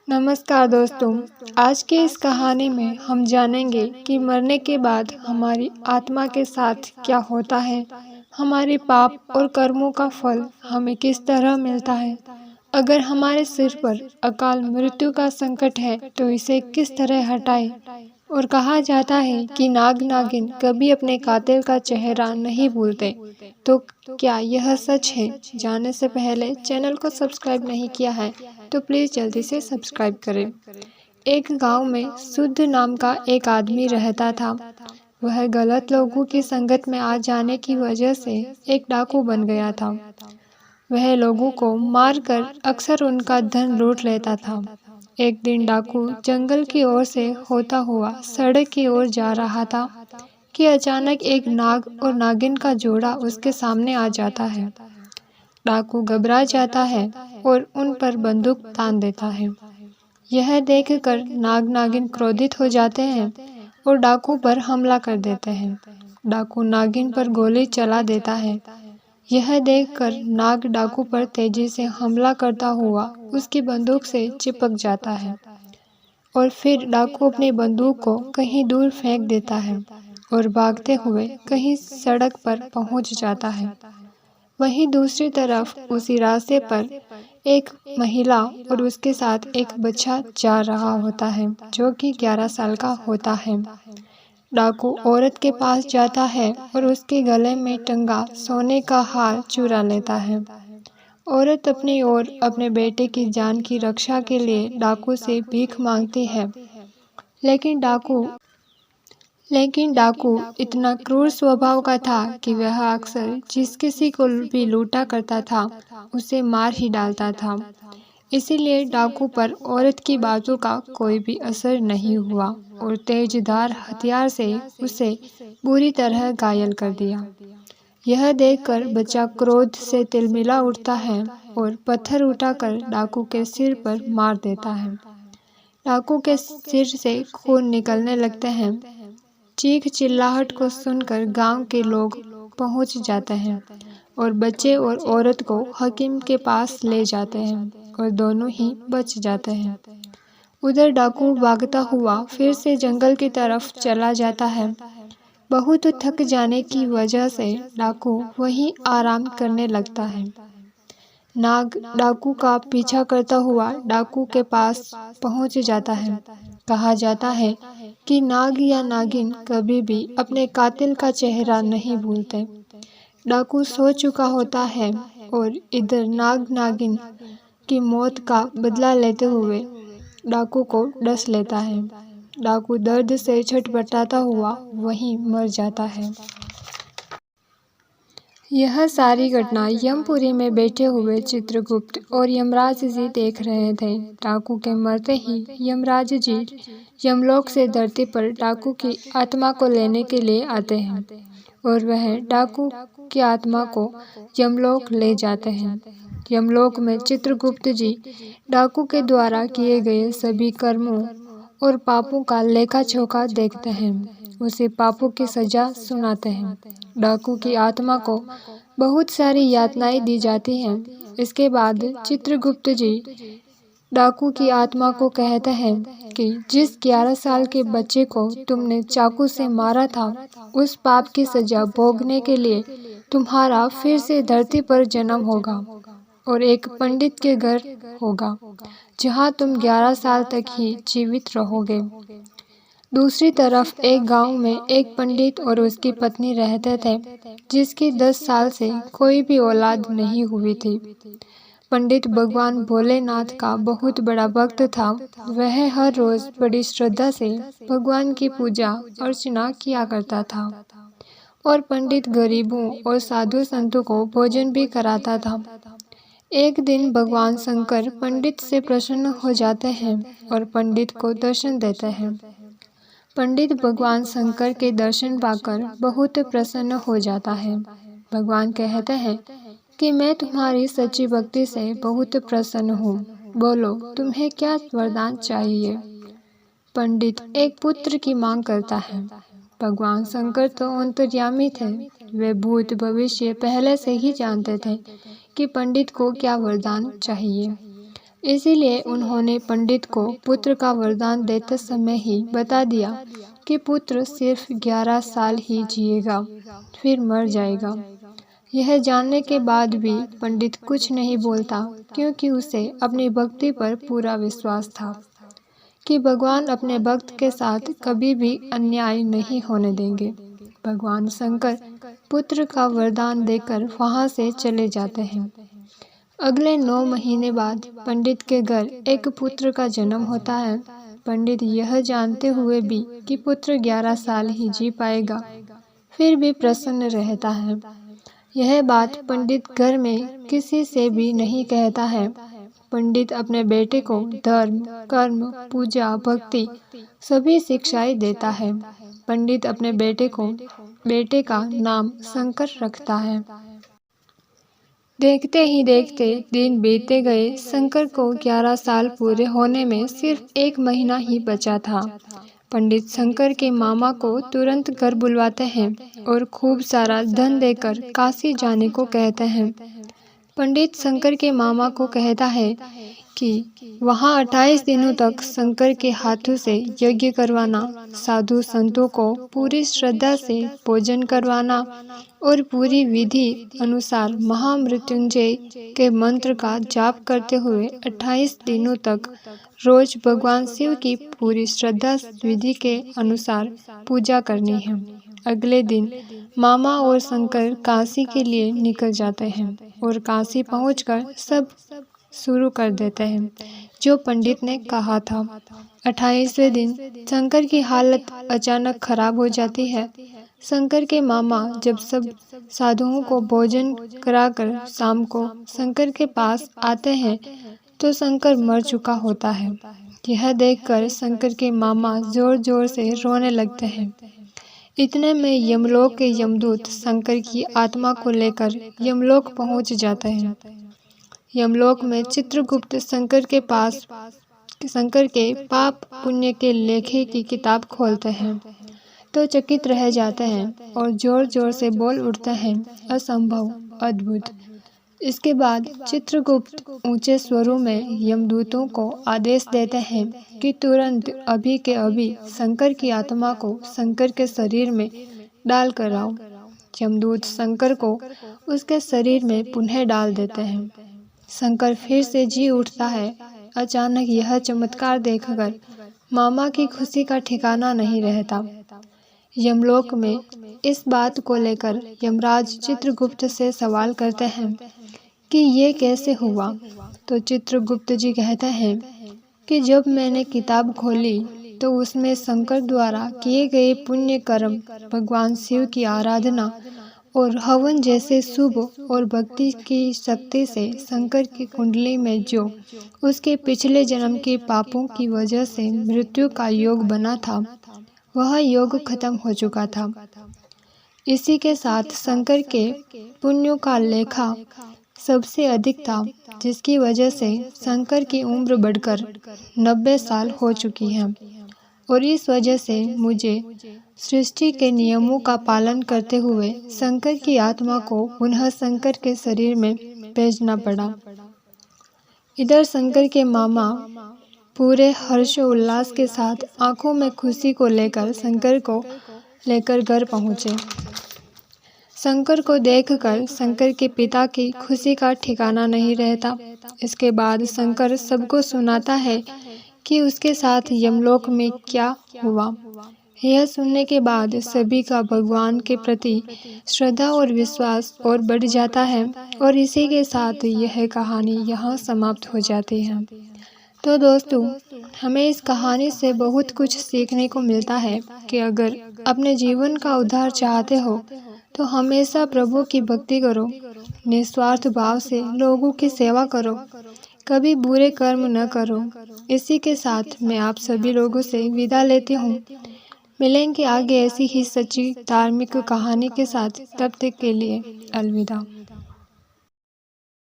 नमस्कार दोस्तों। आज की इस कहानी में हम जानेंगे कि मरने के बाद हमारी आत्मा के साथ क्या होता है, हमारे पाप और कर्मों का फल हमें किस तरह मिलता है। अगर हमारे सिर पर अकाल मृत्यु का संकट है तो इसे किस तरह हटाएं। और कहा जाता है कि नाग नागिन कभी अपने कातिल का चेहरा नहीं भूलते। तो क्या यह सच है? जानने से पहले चैनल को सब्सक्राइब नहीं किया है तो प्लीज जल्दी से सब्सक्राइब करें। एक गांव में शुद्ध नाम का एक आदमी रहता था। वह गलत लोगों की संगत में आ जाने की वजह से एक डाकू बन गया था। वह लोगों को मारकर अक्सर उनका धन लूट लेता था। एक दिन डाकू जंगल की ओर से होता हुआ सड़क की ओर जा रहा था कि अचानक एक नाग और नागिन का जोड़ा उसके सामने आ जाता है। डाकू घबरा जाता है और उन पर बंदूक तान देता है। यह देखकर नाग नागिन क्रोधित हो जाते हैं और डाकू पर हमला कर देते हैं। डाकू नागिन पर गोली चला देता है। यह देखकर नाग डाकू पर तेजी से हमला करता हुआ उसकी बंदूक से चिपक जाता है और फिर डाकू अपनी बंदूक को कहीं दूर फेंक देता है और भागते हुए कहीं सड़क पर पहुंच जाता है। वहीं दूसरी तरफ उसी रास्ते पर एक महिला और उसके साथ एक बच्चा जा रहा होता है जो कि 11 साल का होता है। डाकू औरत के पास जाता है और उसके गले में टंगा सोने का हार चुरा लेता है। औरत अपनी और अपने बेटे की जान की रक्षा के लिए डाकू से भीख मांगती है, लेकिन डाकू इतना क्रूर स्वभाव का था कि वह अक्सर जिस किसी को भी लूटा करता था उसे मार ही डालता था। इसीलिए डाकू पर औरत की बातों का कोई भी असर नहीं हुआ और तेजधार हथियार से उसे बुरी तरह घायल कर दिया। यह देखकर बच्चा क्रोध से तिलमिला उठता है और पत्थर उठाकर डाकू के सिर पर मार देता है। डाकू के सिर से खून निकलने लगते हैं। चीख चिल्लाहट को सुनकर गांव के लोग पहुंच जाते हैं और बच्चे और औरत को हकीम के पास ले जाते हैं और दोनों ही बच जाते हैं। उधर डाकू भागता हुआ फिर से जंगल की तरफ चला जाता है। बहुत थक जाने की वजह से डाकू वहीं आराम करने लगता है। नाग डाकू का पीछा करता हुआ डाकू के पास पहुंच जाता है। कहा जाता है कि नाग या नागिन कभी भी अपने कातिल का चेहरा नहीं भूलते। डाकू सो चुका होता है और इधर नाग नागिन की मौत का बदला लेते हुए डाकू को डस लेता है। डाकू दर्द से छटपटाता हुआ वहीं मर जाता है। यह सारी घटना यमपुरी में बैठे हुए चित्रगुप्त और यमराज जी देख रहे थे। डाकू के मरते ही यमराज जी यमलोक से धरती पर डाकू की आत्मा को लेने के लिए आते हैं और वह डाकू की आत्मा को यमलोक ले जाते हैं। यमलोक में चित्रगुप्त जी डाकू के द्वारा किए गए सभी कर्मों और पापों का लेखा जोखा देखते हैं, उसे पापों की सजा सुनाते हैं। डाकू की आत्मा को बहुत सारी यातनाएं दी जाती हैं। इसके बाद चित्रगुप्त जी डाकू की आत्मा को कहते हैं कि जिस 11 साल के बच्चे को तुमने चाकू से मारा था, उस पाप की सजा भोगने के लिए तुम्हारा फिर से धरती पर जन्म होगा और एक पंडित के घर होगा, जहां तुम 11 साल तक ही जीवित रहोगे। दूसरी तरफ एक गांव में एक पंडित और उसकी पत्नी रहते थे, जिसकी 10 साल से कोई भी औलाद नहीं हुई थी। पंडित भगवान भोलेनाथ का बहुत बड़ा भक्त था। वह हर रोज बड़ी श्रद्धा से भगवान की पूजा अर्चना किया करता था और पंडित गरीबों और साधु संतों को भोजन भी कराता था। एक दिन भगवान शंकर पंडित से प्रसन्न हो जाते हैं और पंडित को दर्शन देते हैं। पंडित भगवान शंकर के दर्शन पाकर बहुत प्रसन्न हो जाता है। भगवान कहते हैं कि मैं तुम्हारी सच्ची भक्ति से बहुत प्रसन्न हूँ। बोलो, तुम्हें क्या वरदान चाहिए? पंडित एक पुत्र की मांग करता है। भगवान शंकर तो अंतर्यामी थे। वे भूत भविष्य पहले से ही जानते थे कि पंडित को क्या वरदान चाहिए। इसीलिए उन्होंने पंडित को पुत्र का वरदान देते समय ही बता दिया कि पुत्र सिर्फ 11 साल ही जिएगा, फिर मर जाएगा। यह जानने के बाद भी पंडित कुछ नहीं बोलता, क्योंकि उसे अपनी भक्ति पर पूरा विश्वास था कि भगवान अपने भक्त के साथ कभी भी अन्याय नहीं होने देंगे। भगवान शंकर पुत्र का वरदान देकर वहां से चले जाते हैं। अगले 9 महीने बाद पंडित के घर एक पुत्र का जन्म होता है। पंडित यह जानते हुए भी कि पुत्र 11 साल ही जी पाएगा, फिर भी प्रसन्न रहता है। यह बात पंडित घर में किसी से भी नहीं कहता है। पंडित अपने बेटे को धर्म, कर्म, पूजा, भक्ति सभी शिक्षाएं देता है। पंडित अपने बेटे का नाम शंकर रखता है। देखते ही देखते दिन बीतते गए। शंकर को 11 साल पूरे होने में सिर्फ 1 महीना ही बचा था। पंडित शंकर के मामा को तुरंत घर बुलवाते हैं और खूब सारा धन देकर काशी जाने को कहते हैं। पंडित शंकर के मामा को कहता है कि वहाँ 28 दिनों तक शंकर के हाथों से यज्ञ करवाना, साधु संतों को पूरी श्रद्धा से भोजन करवाना और पूरी विधि अनुसार महामृत्युंजय के मंत्र का जाप करते हुए 28 दिनों तक रोज भगवान शिव की पूरी श्रद्धा विधि के अनुसार पूजा करनी है। अगले दिन मामा और शंकर काशी के लिए निकल जाते हैं और काशी पहुंचकर सब शुरू कर देते हैं जो पंडित ने कहा था। 28वें दिन शंकर की हालत अचानक खराब हो जाती है। शंकर के मामा जब सब साधुओं को भोजन कराकर शाम को शंकर के पास आते हैं तो शंकर मर चुका होता है। यह देखकर शंकर के मामा जोर जोर से रोने लगते हैं। इतने में यमलोक के यमदूत शंकर की आत्मा को लेकर यमलोक पहुंच जाते हैं। यमलोक में चित्रगुप्त शंकर के पाप पुण्य के लेखे की किताब खोलते हैं तो चकित रह जाते हैं और जोर जोर से बोल उठते हैं, असंभव, अद्भुत। इसके बाद चित्रगुप्त ऊंचे स्वरों में यमदूतों को आदेश देते हैं कि तुरंत अभी के अभी शंकर की आत्मा को शंकर के शरीर में डाल कर आओ। यमदूत शंकर को उसके शरीर में पुनः डाल देते हैं। शंकर फिर से जी उठता है। अचानक यह चमत्कार देखकर मामा की खुशी का ठिकाना नहीं रहता। यमलोक में इस बात को लेकर यमराज चित्रगुप्त से सवाल करते हैं कि ये कैसे हुआ। तो चित्रगुप्त जी कहते हैं कि जब मैंने किताब खोली तो उसमें शंकर द्वारा किए गए पुण्य कर्म, भगवान शिव की आराधना और हवन जैसे शुभ और भक्ति की शक्ति से शंकर की कुंडली में जो उसके पिछले जन्म के पापों की वजह से मृत्यु का योग बना था, वह योग खत्म हो चुका था। इसी के साथ शंकर के पुण्यों का लेखा सबसे अधिक था, जिसकी वजह से शंकर की उम्र बढ़कर 90 साल हो चुकी है और इस वजह से मुझे सृष्टि के नियमों का पालन करते हुए शंकर की आत्मा को पुनः शंकर के शरीर में भेजना पड़ा। इधर शंकर के मामा पूरे हर्षोल्लास के साथ आंखों में खुशी को लेकर शंकर को लेकर घर पहुंचे। शंकर को देखकर शंकर के पिता की खुशी का ठिकाना नहीं रहता। इसके बाद शंकर सबको सुनाता है कि उसके साथ यमलोक में क्या हुआ। यह सुनने के बाद सभी का भगवान के प्रति श्रद्धा और विश्वास और बढ़ जाता है और इसी के साथ यह कहानी यहाँ समाप्त हो जाती है। तो दोस्तों, हमें इस कहानी से बहुत कुछ सीखने को मिलता है कि अगर अपने जीवन का उद्धार चाहते हो तो हमेशा प्रभु की भक्ति करो, निस्वार्थ भाव से लोगों की सेवा करो, कभी बुरे कर्म न करो। इसी के साथ मैं आप सभी लोगों से विदा लेती हूँ। मिलेंगे आगे ऐसी ही सच्ची धार्मिक कहानी के साथ। तब तक के लिए अलविदा।